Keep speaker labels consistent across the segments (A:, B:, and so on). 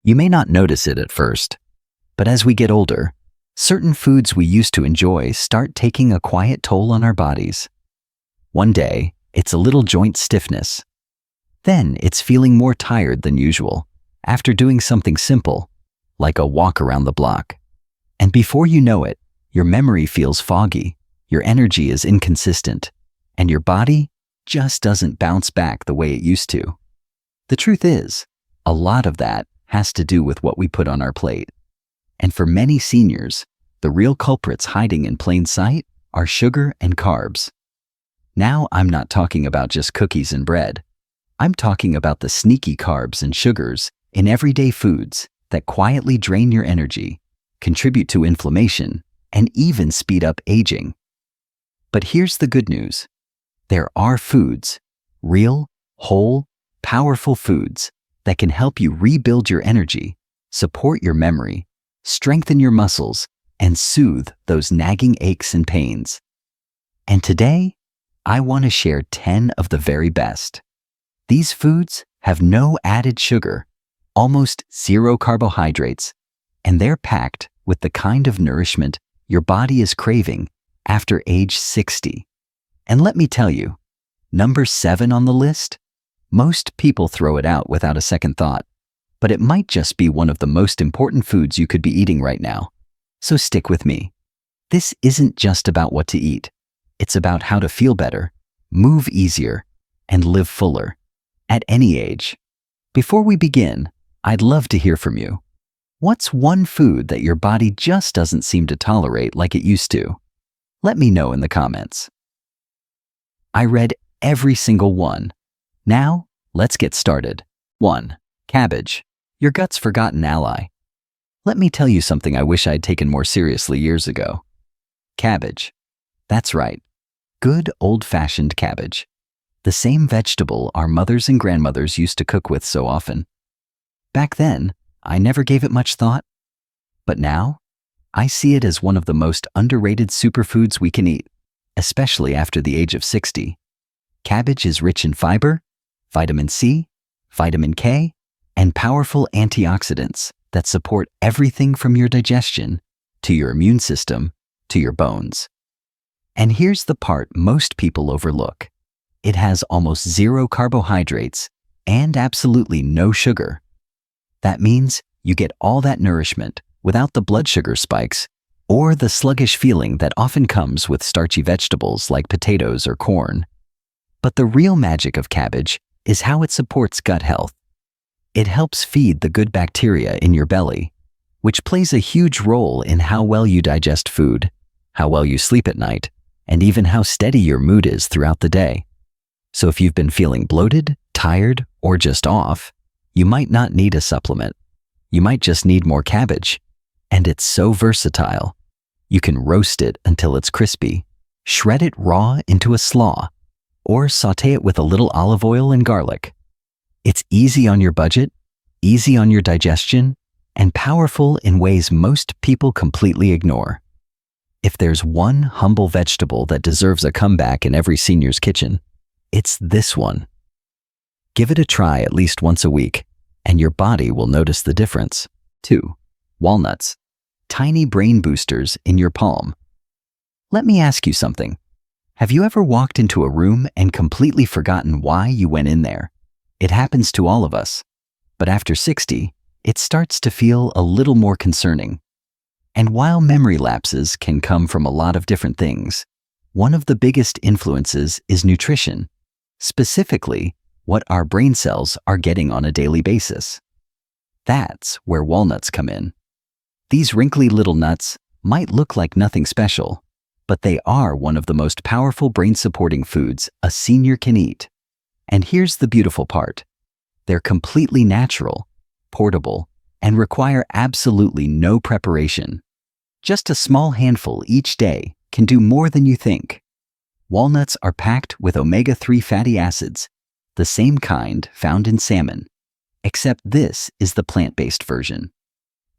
A: You may not notice it at first, but as we get older, certain foods we used to enjoy start taking a quiet toll on our bodies. One day, it's a little joint stiffness. Then it's feeling more tired than usual after doing something simple, like a walk around the block. And before you know it, your memory feels foggy, your energy is inconsistent, and your body just doesn't bounce back the way it used to. The truth is, a lot of that has to do with what we put on our plate. And for many seniors, the real culprits hiding in plain sight are sugar and carbs. Now I'm not talking about just cookies and bread. I'm talking about the sneaky carbs and sugars in everyday foods that quietly drain your energy, contribute to inflammation, and even speed up aging. But here's the good news. There are foods, real, whole, powerful foods that can help you rebuild your energy, support your memory, strengthen your muscles, and soothe those nagging aches and pains. And today, I want to share 10 of the very best. These foods have no added sugar, almost zero carbohydrates, and they're packed with the kind of nourishment your body is craving after age 60. And let me tell you, number 7 on the list, most people throw it out without a second thought, but it might just be one of the most important foods you could be eating right now. So stick with me. This isn't just about what to eat. It's about how to feel better, move easier, and live fuller at any age. Before we begin, I'd love to hear from you. What's one food that your body just doesn't seem to tolerate like it used to? Let me know in the comments. I read every single one. Now, let's get started. 1. Cabbage, your gut's forgotten ally. Let me tell you something I wish I'd taken more seriously years ago. Cabbage. That's right. Good old-fashioned cabbage. The same vegetable our mothers and grandmothers used to cook with so often. Back then, I never gave it much thought. But now, I see it as one of the most underrated superfoods we can eat, especially after the age of 60. Cabbage is rich in fiber, vitamin C, vitamin K, and powerful antioxidants that support everything from your digestion to your immune system to your bones. And here's the part most people overlook. It has almost zero carbohydrates and absolutely no sugar. That means you get all that nourishment without the blood sugar spikes or the sluggish feeling that often comes with starchy vegetables like potatoes or corn. But the real magic of cabbage is how it supports gut health. It helps feed the good bacteria in your belly, which plays a huge role in how well you digest food, how well you sleep at night, and even how steady your mood is throughout the day. So if you've been feeling bloated, tired, or just off, you might not need a supplement. You might just need more cabbage. And it's so versatile. You can roast it until it's crispy, shred it raw into a slaw, or saute it with a little olive oil and garlic. It's easy on your budget, easy on your digestion, and powerful in ways most people completely ignore. If there's one humble vegetable that deserves a comeback in every senior's kitchen, it's this one. Give it a try at least once a week, and your body will notice the difference. 2. Walnuts, tiny brain boosters in your palm. Let me ask you something. Have you ever walked into a room and completely forgotten why you went in there? It happens to all of us. But after 60, it starts to feel a little more concerning. And while memory lapses can come from a lot of different things, one of the biggest influences is nutrition, specifically what our brain cells are getting on a daily basis. That's where walnuts come in. These wrinkly little nuts might look like nothing special, but they are one of the most powerful brain-supporting foods a senior can eat. And here's the beautiful part. They're completely natural, portable, and require absolutely no preparation. Just a small handful each day can do more than you think. Walnuts are packed with omega-3 fatty acids, the same kind found in salmon, except this is the plant-based version.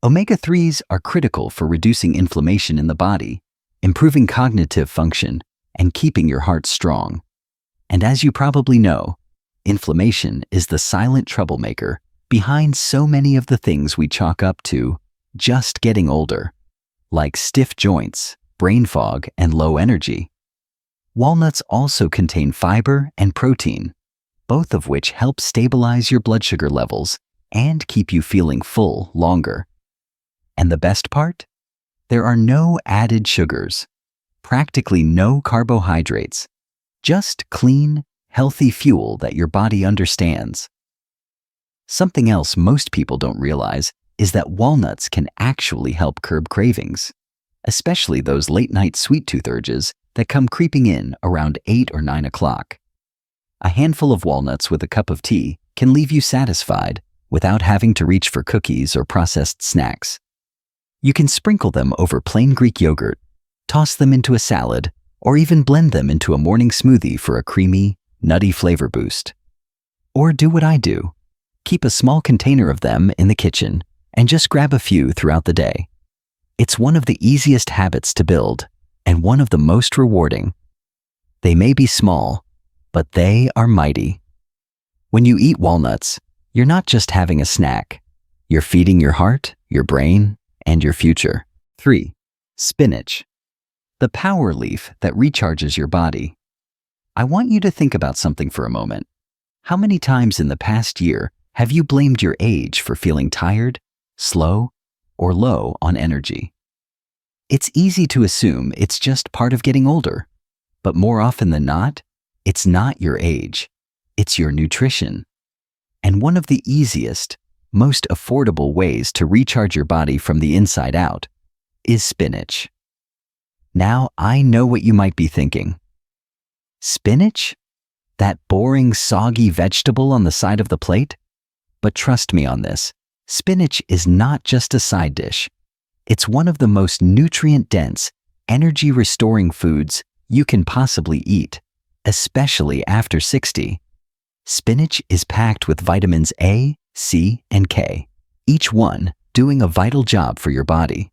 A: Omega-3s are critical for reducing inflammation in the body, improving cognitive function, and keeping your heart strong. And as you probably know, inflammation is the silent troublemaker behind so many of the things we chalk up to just getting older, like stiff joints, brain fog, and low energy. Walnuts also contain fiber and protein, both of which help stabilize your blood sugar levels and keep you feeling full longer. And the best part? There are no added sugars, practically no carbohydrates, just clean, healthy fuel that your body understands. Something else most people don't realize is that walnuts can actually help curb cravings, especially those late-night sweet tooth urges that come creeping in around 8 or 9 o'clock. A handful of walnuts with a cup of tea can leave you satisfied without having to reach for cookies or processed snacks. You can sprinkle them over plain Greek yogurt, toss them into a salad, or even blend them into a morning smoothie for a creamy, nutty flavor boost. Or do what I do. Keep a small container of them in the kitchen and just grab a few throughout the day. It's one of the easiest habits to build and one of the most rewarding. They may be small, but they are mighty. When you eat walnuts, you're not just having a snack. You're feeding your heart, your brain, and your future. 3. Spinach. The power leaf that recharges your body. I want you to think about something for a moment. How many times in the past year have you blamed your age for feeling tired, slow, or low on energy? It's easy to assume it's just part of getting older, but more often than not, it's not your age, it's your nutrition. And one of the easiest, most affordable ways to recharge your body from the inside out is spinach. Now I know what you might be thinking. Spinach? That boring, soggy vegetable on the side of the plate? But trust me on this, spinach is not just a side dish. It's one of the most nutrient-dense, energy-restoring foods you can possibly eat, especially after 60. Spinach is packed with vitamins A, C, and K, each one doing a vital job for your body.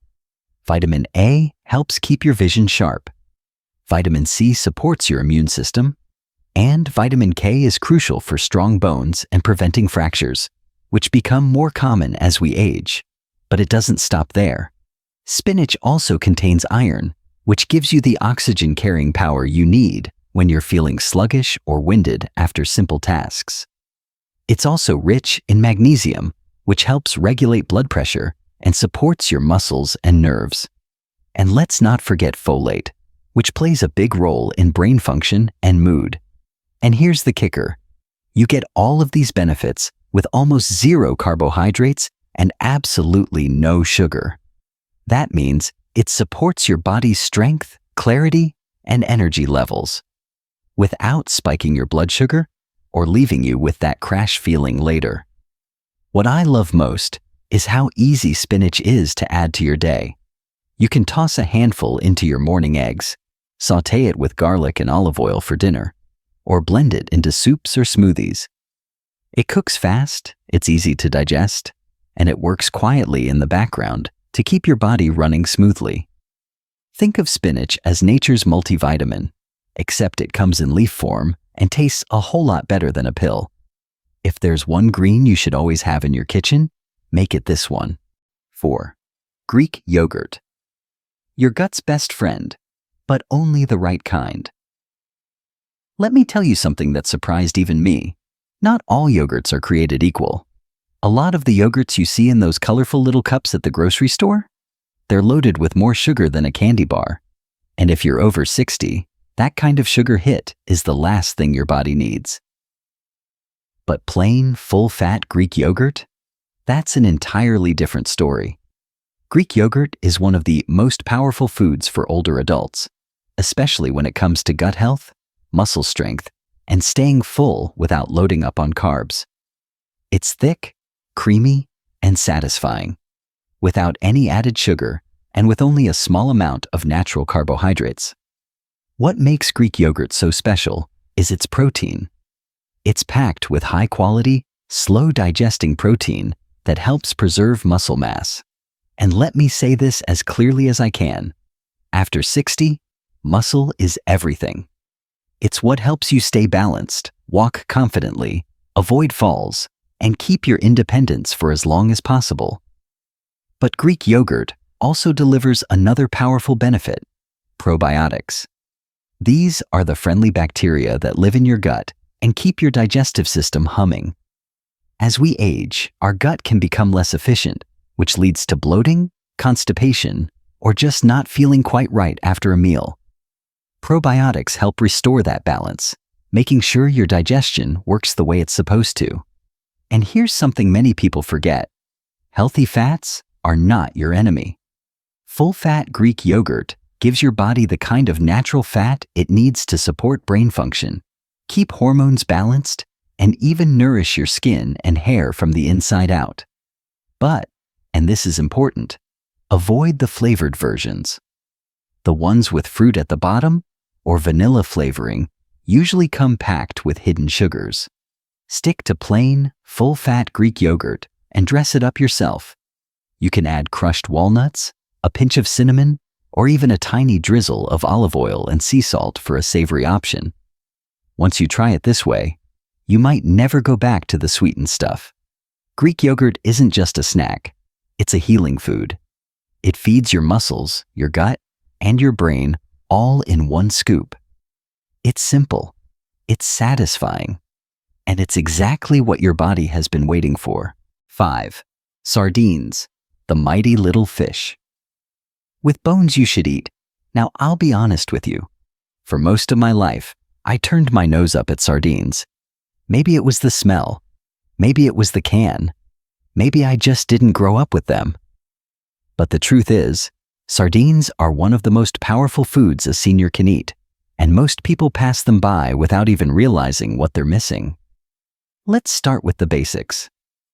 A: Vitamin A helps keep your vision sharp. Vitamin C supports your immune system. And vitamin K is crucial for strong bones and preventing fractures, which become more common as we age. But it doesn't stop there. Spinach also contains iron, which gives you the oxygen-carrying power you need when you're feeling sluggish or winded after simple tasks. It's also rich in magnesium, which helps regulate blood pressure and supports your muscles and nerves. And let's not forget folate, which plays a big role in brain function and mood. And here's the kicker. You get all of these benefits with almost zero carbohydrates and absolutely no sugar. That means it supports your body's strength, clarity, and energy levels, without spiking your blood sugar or leaving you with that crash feeling later. What I love most is how easy spinach is to add to your day. You can toss a handful into your morning eggs, saute it with garlic and olive oil for dinner, or blend it into soups or smoothies. It cooks fast, it's easy to digest, and it works quietly in the background to keep your body running smoothly. Think of spinach as nature's multivitamin, except it comes in leaf form and tastes a whole lot better than a pill. If there's one green you should always have in your kitchen, make it this one. 4. Greek yogurt. Your gut's best friend, but only the right kind. Let me tell you something that surprised even me. Not all yogurts are created equal. A lot of the yogurts you see in those colorful little cups at the grocery store? They're loaded with more sugar than a candy bar. And if you're over 60, that kind of sugar hit is the last thing your body needs. But plain, full-fat Greek yogurt? That's an entirely different story. Greek yogurt is one of the most powerful foods for older adults, especially when it comes to gut health, muscle strength, and staying full without loading up on carbs. It's thick, creamy, and satisfying, without any added sugar and with only a small amount of natural carbohydrates. What makes Greek yogurt so special is its protein. It's packed with high-quality, slow-digesting protein that helps preserve muscle mass. And let me say this as clearly as I can. After 60, muscle is everything. It's what helps you stay balanced, walk confidently, avoid falls, and keep your independence for as long as possible. But Greek yogurt also delivers another powerful benefit: probiotics. These are the friendly bacteria that live in your gut and keep your digestive system humming. As we age, our gut can become less efficient, which leads to bloating, constipation, or just not feeling quite right after a meal. Probiotics help restore that balance, making sure your digestion works the way it's supposed to. And here's something many people forget: healthy fats are not your enemy. Full-fat Greek yogurt gives your body the kind of natural fat it needs to support brain function, keep hormones balanced, and even nourish your skin and hair from the inside out. But, and this is important, avoid the flavored versions. The ones with fruit at the bottom or vanilla flavoring usually come packed with hidden sugars. Stick to plain, full-fat Greek yogurt and dress it up yourself. You can add crushed walnuts, a pinch of cinnamon, or even a tiny drizzle of olive oil and sea salt for a savory option. Once you try it this way, you might never go back to the sweetened stuff. Greek yogurt isn't just a snack, it's a healing food. It feeds your muscles, your gut, and your brain all in one scoop. It's simple, it's satisfying, and it's exactly what your body has been waiting for. 5. Sardines, the mighty little fish. With bones you should eat. Now I'll be honest with you. For most of my life, I turned my nose up at sardines. Maybe it was the smell. Maybe it was the can. Maybe I just didn't grow up with them. But the truth is, sardines are one of the most powerful foods a senior can eat, and most people pass them by without even realizing what they're missing. Let's start with the basics.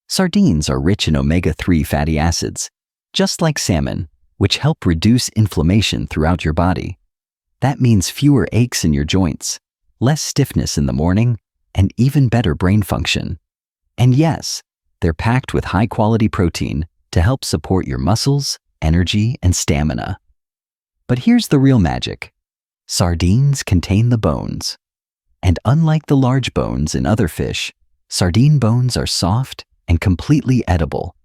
A: Sardines are rich in omega-3 fatty acids, just like salmon, which help reduce inflammation throughout your body. That means fewer aches in your joints, less stiffness in the morning, and even better brain function. And yes, they're packed with high-quality protein to help support your muscles, energy, and stamina. But here's the real magic. Sardines contain the bones. And unlike the large bones in other fish, sardine bones are soft and completely edible.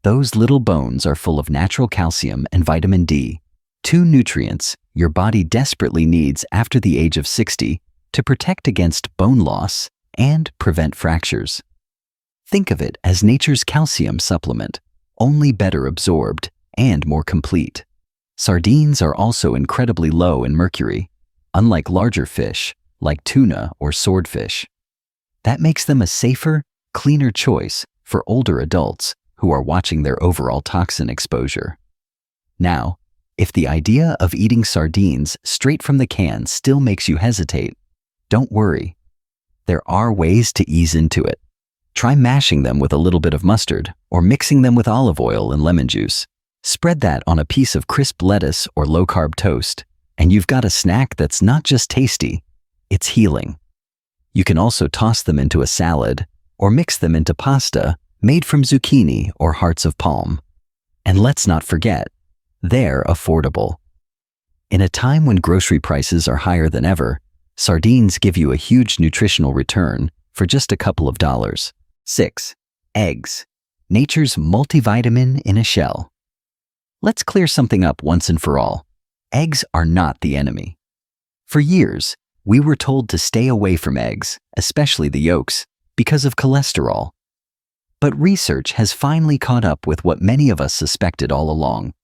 A: Those little bones are full of natural calcium and vitamin D, two nutrients your body desperately needs after the age of 60 to protect against bone loss and prevent fractures. Think of it as nature's calcium supplement, only better absorbed and more complete. Sardines are also incredibly low in mercury, unlike larger fish like tuna or swordfish. That makes them a safer, cleaner choice for older adults who are watching their overall toxin exposure. Now, if the idea of eating sardines straight from the can still makes you hesitate, don't worry. There are ways to ease into it. Try mashing them with a little bit of mustard or mixing them with olive oil and lemon juice. Spread that on a piece of crisp lettuce or low-carb toast, and you've got a snack that's not just tasty, it's healing. You can also toss them into a salad or mix them into pasta made from zucchini or hearts of palm. And let's not forget, they're affordable. In a time when grocery prices are higher than ever, sardines give you a huge nutritional return for just a couple of dollars. 6. Eggs, nature's multivitamin in a shell. Let's clear something up once and for all. Eggs are not the enemy. For years, we were told to stay away from eggs, especially the yolks, because of cholesterol. But research has finally caught up with what many of us suspected all along.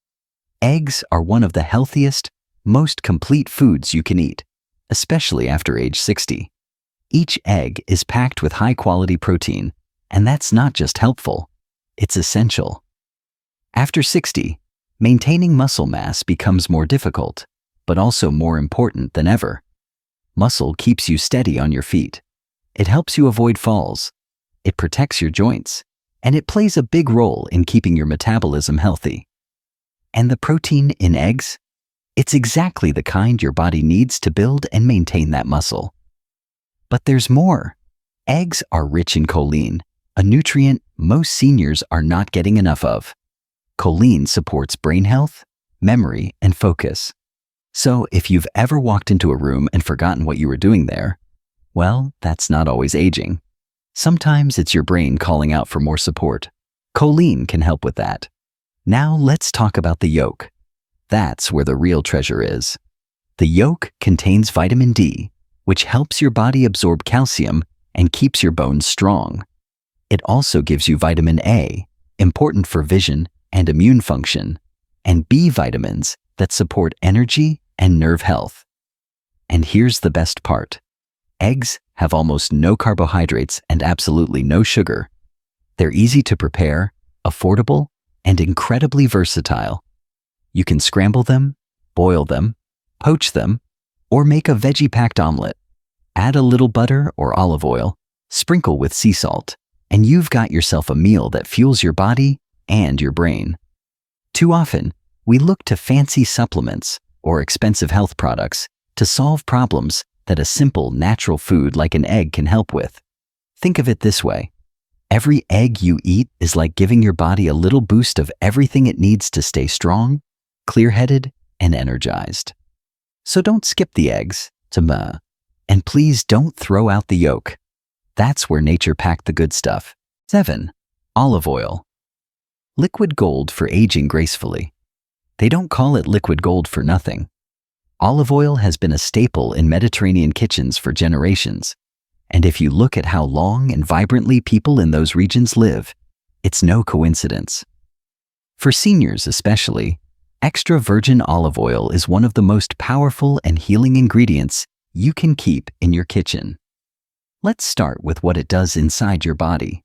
A: Eggs are one of the healthiest, most complete foods you can eat, especially after age 60. Each egg is packed with high-quality protein, and that's not just helpful, it's essential. After 60, maintaining muscle mass becomes more difficult, but also more important than ever. Muscle keeps you steady on your feet. It helps you avoid falls. It protects your joints, and it plays a big role in keeping your metabolism healthy. And the protein in eggs? It's exactly the kind your body needs to build and maintain that muscle. But there's more. Eggs are rich in choline, a nutrient most seniors are not getting enough of. Choline supports brain health, memory, and focus. So if you've ever walked into a room and forgotten what you were doing there, well, that's not always aging. Sometimes it's your brain calling out for more support. Choline can help with that. Now let's talk about the yolk. That's where the real treasure is. The yolk contains vitamin D, which helps your body absorb calcium and keeps your bones strong. It also gives you vitamin A, important for vision and immune function, and B vitamins that support energy and nerve health. And here's the best part. Eggs have almost no carbohydrates and absolutely no sugar. They're easy to prepare, affordable, and incredibly versatile. You can scramble them, boil them, poach them, or make a veggie-packed omelet. Add a little butter or olive oil, sprinkle with sea salt, and you've got yourself a meal that fuels your body and your brain. Too often, we look to fancy supplements or expensive health products to solve problems that a simple, natural food like an egg can help with. Think of it this way. Every egg you eat is like giving your body a little boost of everything it needs to stay strong, clear-headed, and energized. So don't skip the eggs, and please don't throw out the yolk. That's where nature packed the good stuff. 7. Olive oil. Liquid gold for aging gracefully. They don't call it liquid gold for nothing. Olive oil has been a staple in Mediterranean kitchens for generations. And if you look at how long and vibrantly people in those regions live, it's no coincidence. For seniors especially, extra virgin olive oil is one of the most powerful and healing ingredients you can keep in your kitchen. Let's start with what it does inside your body.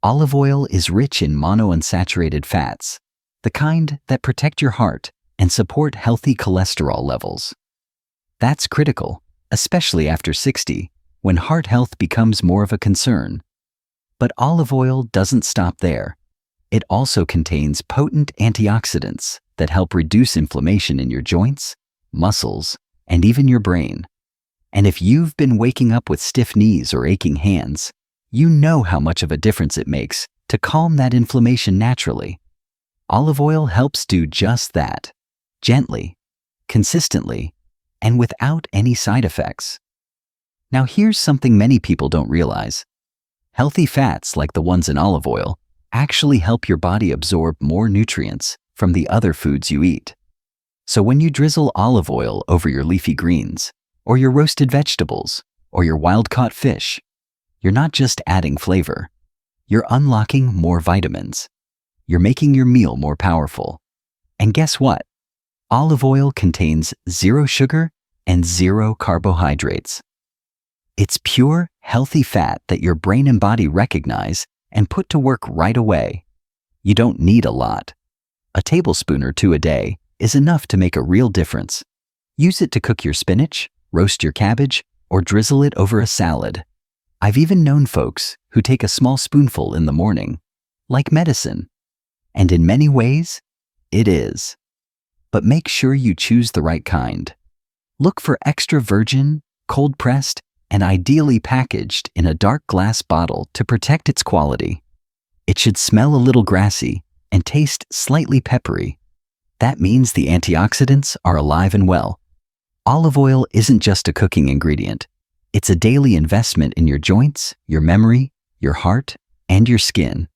A: Olive oil is rich in monounsaturated fats, the kind that protect your heart and support healthy cholesterol levels. That's critical, especially after 60, when heart health becomes more of a concern. But olive oil doesn't stop there. It also contains potent antioxidants that help reduce inflammation in your joints, muscles, and even your brain. And if you've been waking up with stiff knees or aching hands, you know how much of a difference it makes to calm that inflammation naturally. Olive oil helps do just that, gently, consistently, and without any side effects. Now here's something many people don't realize. Healthy fats like the ones in olive oil actually help your body absorb more nutrients from the other foods you eat. So when you drizzle olive oil over your leafy greens, or your roasted vegetables, or your wild-caught fish, you're not just adding flavor. You're unlocking more vitamins. You're making your meal more powerful. And guess what? Olive oil contains 0 sugar and 0 carbohydrates. It's pure, healthy fat that your brain and body recognize and put to work right away. You don't need a lot. A tablespoon or 2 a day is enough to make a real difference. Use it to cook your spinach, roast your cabbage, or drizzle it over a salad. I've even known folks who take a small spoonful in the morning, like medicine. And in many ways, it is. But make sure you choose the right kind. Look for extra virgin, cold-pressed, and ideally packaged in a dark glass bottle to protect its quality. It should smell a little grassy and taste slightly peppery. That means the antioxidants are alive and well. Olive oil isn't just a cooking ingredient. It's a daily investment in your joints, your memory, your heart, and your skin.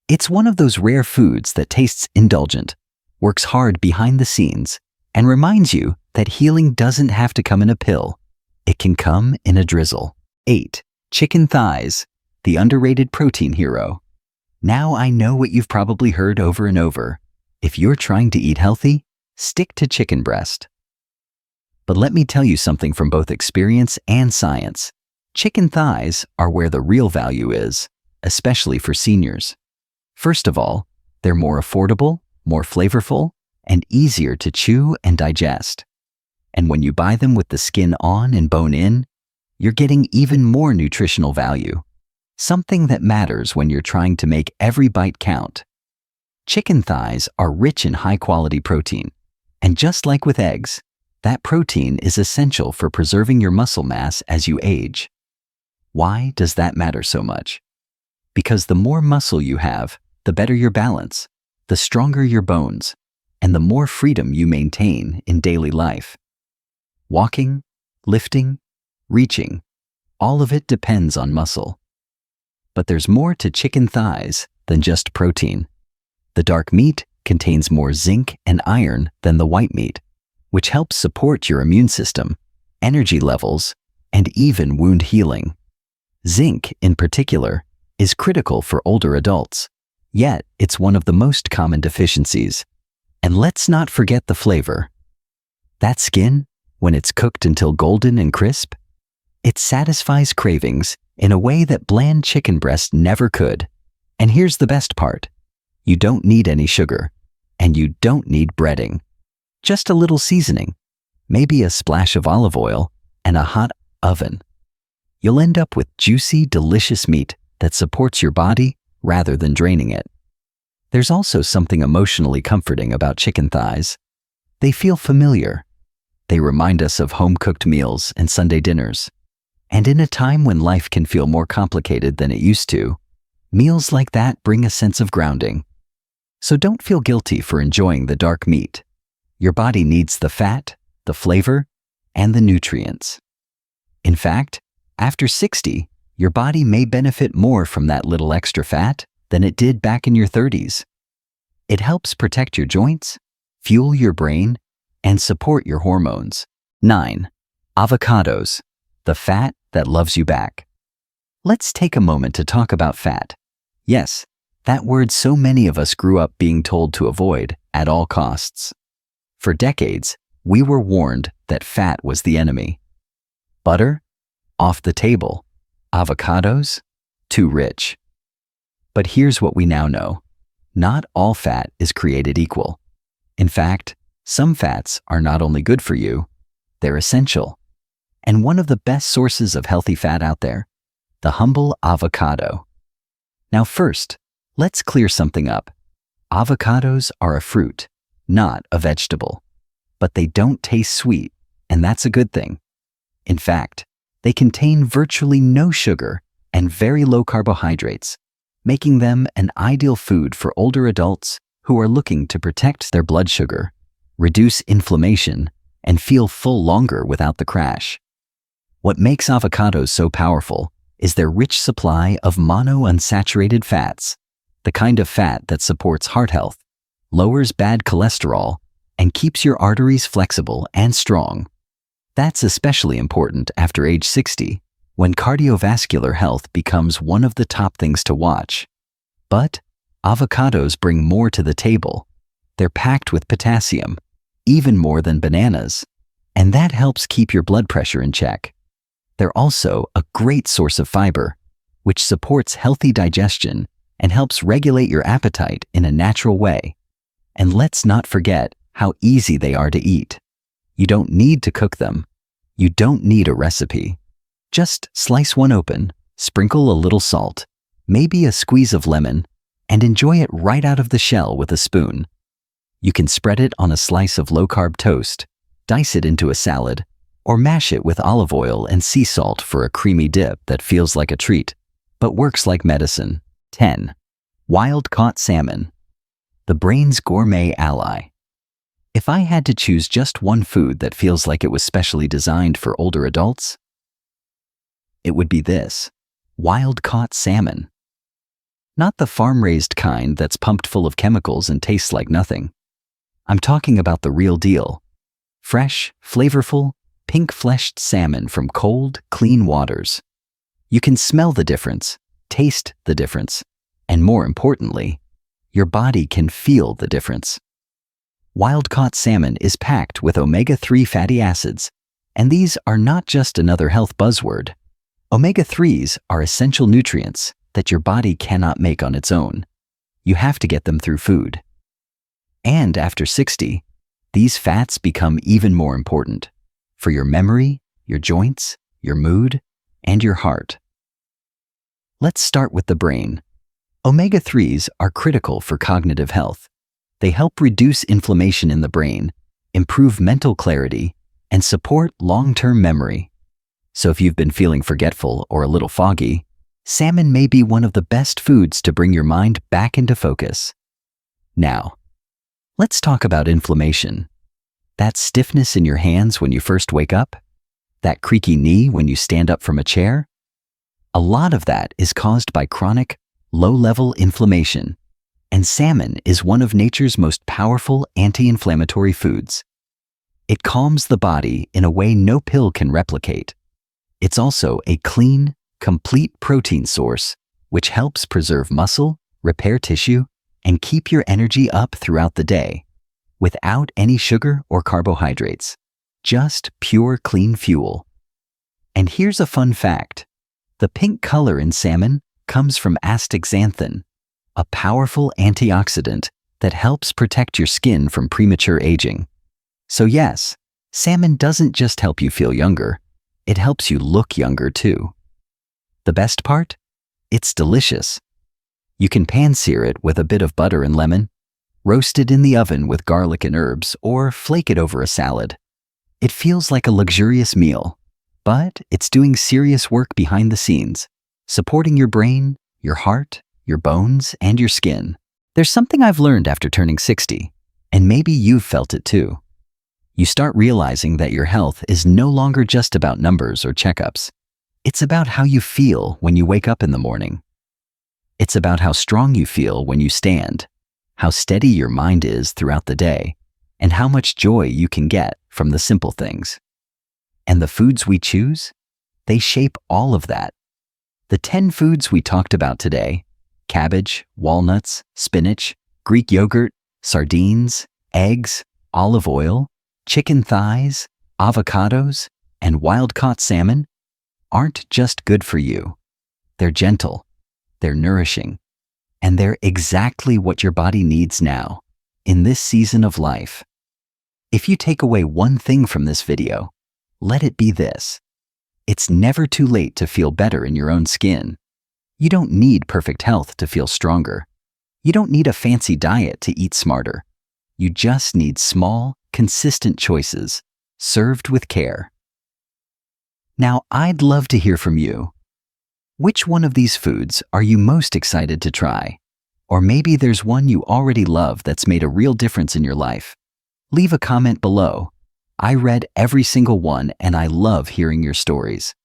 A: It's one of those rare foods that tastes indulgent, works hard behind the scenes, and reminds you that healing doesn't have to come in a pill. It can come in a drizzle. 8. Chicken thighs, the underrated protein hero. Now I know what you've probably heard over and over. If you're trying to eat healthy, stick to chicken breast. But let me tell you something from both experience and science. Chicken thighs are where the real value is, especially for seniors. First of all, they're more affordable, more flavorful, and easier to chew and digest. And when you buy them with the skin on and bone in, you're getting even more nutritional value, something that matters when you're trying to make every bite count. Chicken thighs are rich in high-quality protein, and just like with eggs, that protein is essential for preserving your muscle mass as you age. Why does that matter so much? Because the more muscle you have, the better your balance, the stronger your bones, and the more freedom you maintain in daily life. Walking, lifting, reaching, all of it depends on muscle. But there's more to chicken thighs than just protein. The dark meat contains more zinc and iron than the white meat, which helps support your immune system, energy levels, and even wound healing. Zinc, in particular, is critical for older adults, yet it's one of the most common deficiencies. And let's not forget the flavor. That skin, when it's cooked until golden and crisp, it satisfies cravings in a way that bland chicken breast never could. And here's the best part. You don't need any sugar, and you don't need breading. Just a little seasoning, maybe a splash of olive oil, and a hot oven. You'll end up with juicy, delicious meat that supports your body rather than draining it. There's also something emotionally comforting about chicken thighs. They feel familiar. They remind us of home-cooked meals and Sunday dinners. And in a time when life can feel more complicated than it used to, meals like that bring a sense of grounding. So don't feel guilty for enjoying the dark meat. Your body needs the fat, the flavor, and the nutrients. In fact, after 60, your body may benefit more from that little extra fat than it did back in your 30s. It helps protect your joints, fuel your brain, and support your hormones. 9. Avocados, the fat that loves you back. Let's take a moment to talk about fat. Yes, that word so many of us grew up being told to avoid at all costs. For decades, we were warned that fat was the enemy. Butter? Off the table. Avocados? Too rich. But here's what we now know. Not all fat is created equal. In fact, some fats are not only good for you, they're essential. And one of the best sources of healthy fat out there, the humble avocado. Now first, let's clear something up. Avocados are a fruit, not a vegetable. But they don't taste sweet, and that's a good thing. In fact, they contain virtually no sugar and very low carbohydrates, making them an ideal food for older adults who are looking to protect their blood sugar, reduce inflammation, and feel full longer without the crash. What makes avocados so powerful is their rich supply of monounsaturated fats, the kind of fat that supports heart health, lowers bad cholesterol, and keeps your arteries flexible and strong. That's especially important after age 60, when cardiovascular health becomes one of the top things to watch. But avocados bring more to the table. They're packed with potassium, even more than bananas, and that helps keep your blood pressure in check. They're also a great source of fiber, which supports healthy digestion and helps regulate your appetite in a natural way. And let's not forget how easy they are to eat. You don't need to cook them. You don't need a recipe. Just slice one open, sprinkle a little salt, maybe a squeeze of lemon, and enjoy it right out of the shell with a spoon. You can spread it on a slice of low-carb toast, dice it into a salad, or mash it with olive oil and sea salt for a creamy dip that feels like a treat, but works like medicine. 10. Wild-caught salmon, the brain's gourmet ally. If I had to choose just one food that feels like it was specially designed for older adults, it would be this: wild-caught salmon. Not the farm-raised kind that's pumped full of chemicals and tastes like nothing. I'm talking about the real deal. Fresh, flavorful, pink-fleshed salmon from cold, clean waters. You can smell the difference, taste the difference, and more importantly, your body can feel the difference. Wild-caught salmon is packed with omega-3 fatty acids, and these are not just another health buzzword. Omega-3s are essential nutrients that your body cannot make on its own. You have to get them through food. And after 60, these fats become even more important for your memory, your joints, your mood, and your heart. Let's start with the brain. Omega-3s are critical for cognitive health. They help reduce inflammation in the brain, improve mental clarity, and support long-term memory. So if you've been feeling forgetful or a little foggy, salmon may be one of the best foods to bring your mind back into focus. Now, let's talk about inflammation. That stiffness in your hands when you first wake up? That creaky knee when you stand up from a chair? A lot of that is caused by chronic, low-level inflammation, and salmon is one of nature's most powerful anti-inflammatory foods. It calms the body in a way no pill can replicate. It's also a clean, complete protein source, which helps preserve muscle, repair tissue, and keep your energy up throughout the day, without any sugar or carbohydrates. Just pure clean fuel. And here's a fun fact. The pink color in salmon comes from astaxanthin, a powerful antioxidant that helps protect your skin from premature aging. So yes, salmon doesn't just help you feel younger, it helps you look younger too. The best part? It's delicious. You can pan-sear it with a bit of butter and lemon, roast it in the oven with garlic and herbs, or flake it over a salad. It feels like a luxurious meal, but it's doing serious work behind the scenes, supporting your brain, your heart, your bones, and your skin. There's something I've learned after turning 60, and maybe you've felt it too. You start realizing that your health is no longer just about numbers or checkups. It's about how you feel when you wake up in the morning. It's about how strong you feel when you stand, how steady your mind is throughout the day, and how much joy you can get from the simple things. And the foods we choose, they shape all of that. The 10 foods we talked about today, cabbage, walnuts, spinach, Greek yogurt, sardines, eggs, olive oil, chicken thighs, avocados, and wild-caught salmon, aren't just good for you. They're gentle, they're nourishing, and they're exactly what your body needs now, in this season of life. If you take away one thing from this video, let it be this. It's never too late to feel better in your own skin. You don't need perfect health to feel stronger. You don't need a fancy diet to eat smarter. You just need small, consistent choices, served with care. Now, I'd love to hear from you. Which one of these foods are you most excited to try? Or maybe there's one you already love that's made a real difference in your life. Leave a comment below. I read every single one and I love hearing your stories.